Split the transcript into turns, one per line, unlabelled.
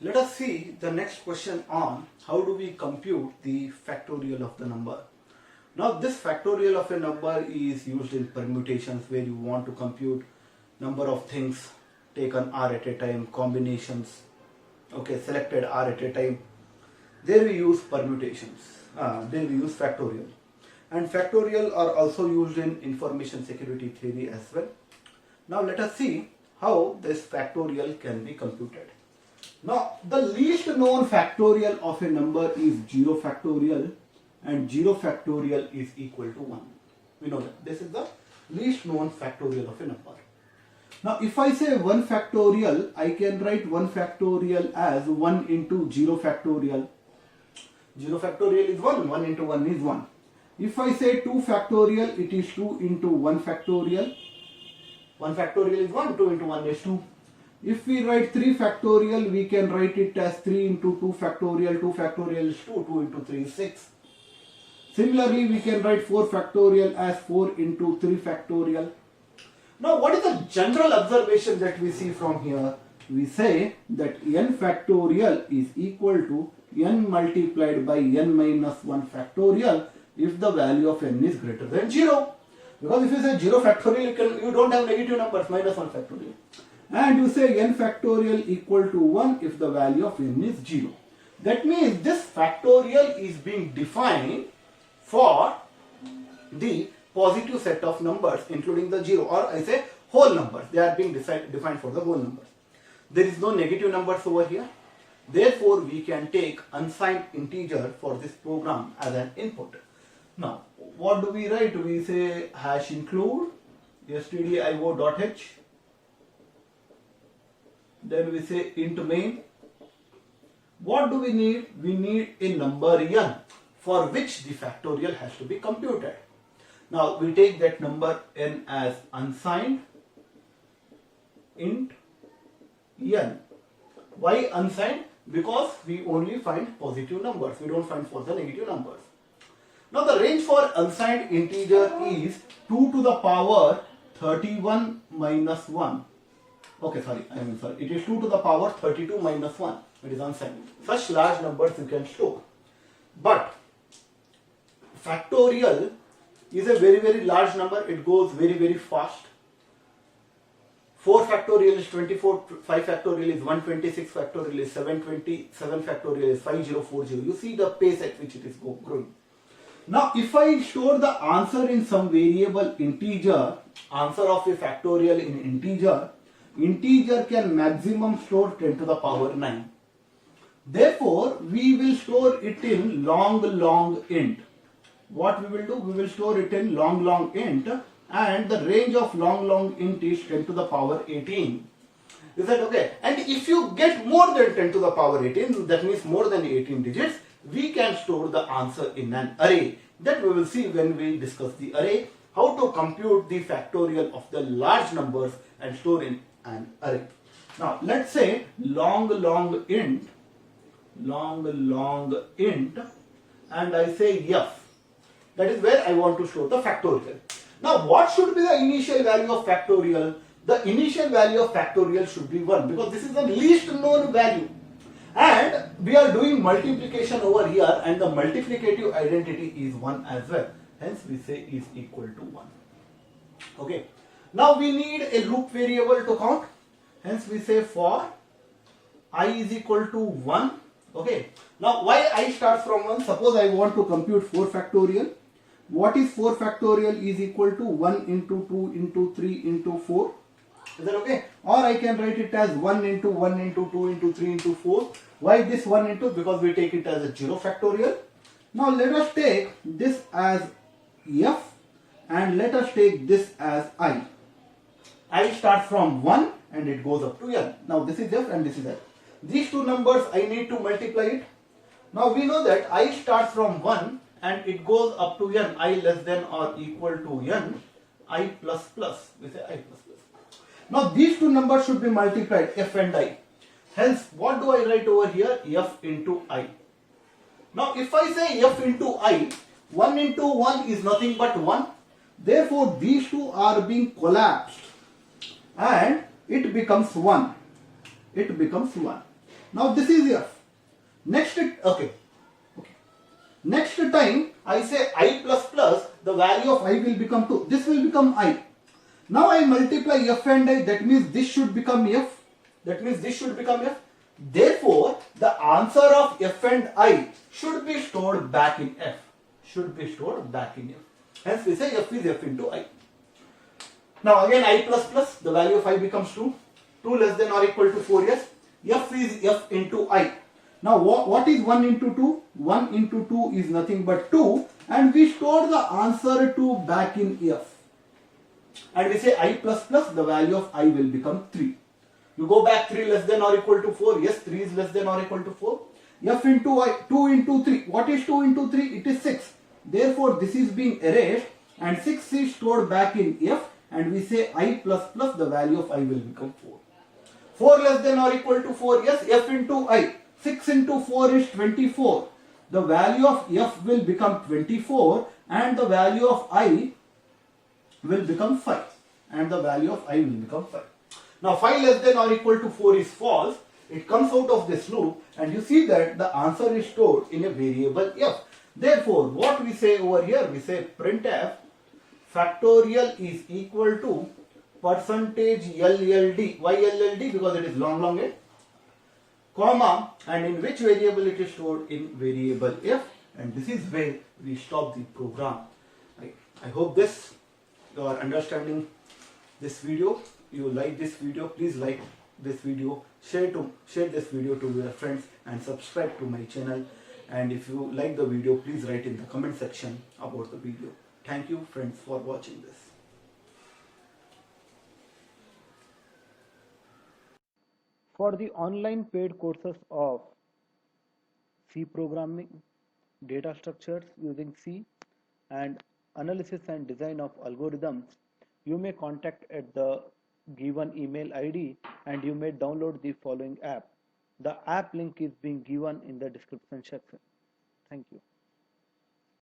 Let us see the next question on how do we compute the factorial of the number. Now this factorial of a number is used in permutations where you want to compute number of things taken R at a time, combinations, okay, selected R at a time. There we use permutations, there we use factorial. And factorial are also used in information security theory as well. Now let us see how this factorial can be computed. Now the least known factorial of a number is 0 factorial, and 0 factorial is equal to 1. We know that this is the least known factorial of a number. Now if I say 1 factorial, I can write 1 factorial as 1 into 0 factorial. 0 factorial is 1, 1 into 1 is 1. If I say 2 factorial, it is 2 into 1 factorial. 1 factorial is 1, 2 into 1 is 2. If we write 3 factorial, we can write it as 3 into 2 factorial. 2 factorial is 2, 2 into 3 is 6. Similarly, we can write 4 factorial as 4 into 3 factorial. Now, what is the general observation that we see from here? We say that n factorial is equal to n multiplied by n minus 1 factorial if the value of n is greater than 0. Because if you say 0 factorial, you don't have negative numbers, minus 1 factorial. And you say n factorial equal to 1 if the value of n is 0. That means this factorial is being defined for the positive set of numbers including the 0, or I say whole numbers. They are being defined for the whole numbers. There is no negative numbers over here. Therefore, we can take unsigned integer for this program as an input. Now, what do we write? We say hash include stdio.h. Then we say int main. What do we need? We need a number n for which the factorial has to be computed. Now we take that number n as unsigned int n. Why unsigned? Because we only find positive numbers. We don't find for the negative numbers. Now the range for unsigned integer is 2 to the power 31 minus 1. Okay, sorry. It is 2 to the power 32 minus 1. It is unsigned. Such large numbers you can store. But factorial is a very, very large number. It goes very, very fast. 4 factorial is 24, 5 factorial is 126, factorial is 720, 7 factorial is 5040. You see the pace at which it is growing. Now, if I store the answer in some variable integer, answer of a factorial in integer can maximum store 10 to the power 9. Therefore, we will store it in long int. What we will do? We will store it in long int, and the range of long int is 10 to the power 18. Is that okay? And if you get more than 10 to the power 18, that means more than 18 digits, we can store the answer in an array. That we will see when we discuss the array, how to compute the factorial of the large numbers and store in an array. Now let's say long int, and I say f. That is where I want to store the factorial. Now what should be the initial value of factorial? The initial value of factorial should be 1, because this is the least known value. And we are doing multiplication over here, and the multiplicative identity is 1 as well. Hence we say is equal to 1. Okay. Now we need a loop variable to count. Hence we say for I is equal to 1. Okay. Now why I starts from 1? Suppose I want to compute 4 factorial. What is 4 factorial is equal to 1 into 2 into 3 into 4. Is that okay? Or I can write it as 1 into 1 into 2 into 3 into 4. Why this 1 into? Because we take it as a 0 factorial. Now let us take this as f and let us take this as I. I starts from 1 and it goes up to n. Now this is f and this is f. These two numbers I need to multiply it. Now we know that I starts from 1 and it goes up to n, I less than or equal to n, I plus plus. We say I plus plus. Now these two numbers should be multiplied, f and I. Hence, what do I write over here? F into I. Now if I say f into I, 1 into 1 is nothing but 1. Therefore, these two are being collapsed and it becomes 1. It becomes 1. Now this is f. Okay. Next time I say I plus plus, the value of I will become 2. This will become I. Now I multiply f and I, that means this should become f. Therefore, the answer of f and I should be stored back in f. Hence we say f is f into I. Now again I plus plus, the value of I becomes 2. 2 less than or equal to 4, yes. F is f into I. Now what is 1 into 2? 1 into 2 is nothing but 2, and we store the answer 2 back in f. And we say I plus plus, the value of I will become 3. You go back, 3 less than or equal to 4. Yes, 3 is less than or equal to 4. F into I, 2 into 3. What is 2 into 3? It is 6. Therefore, this is being erased and 6 is stored back in F, and we say I plus plus, the value of I will become 4. 4 less than or equal to 4. Yes, F into I. 6 into 4 is 24. The value of F will become 24 and the value of I will become 5. Now 5 less than or equal to 4 is false. It comes out of this loop and you see that the answer is stored in a variable f. Therefore, what we say over here, we say printf factorial is equal to percentage LLD. Why LLD? Because it is long end, comma, and in which variable it is stored? In variable f. And this is where we stop the program. I hope this you are understanding this video. You like this video, please like this video, share this video to your friends and subscribe to my channel. And if you like the video, please write in the comment section about the video. Thank you friends for watching this.
For the online paid courses of C programming, data structures using C, and analysis and design of algorithms, you may contact at the given email ID and you may download the following app. The app link is being given in the description section. Thank you.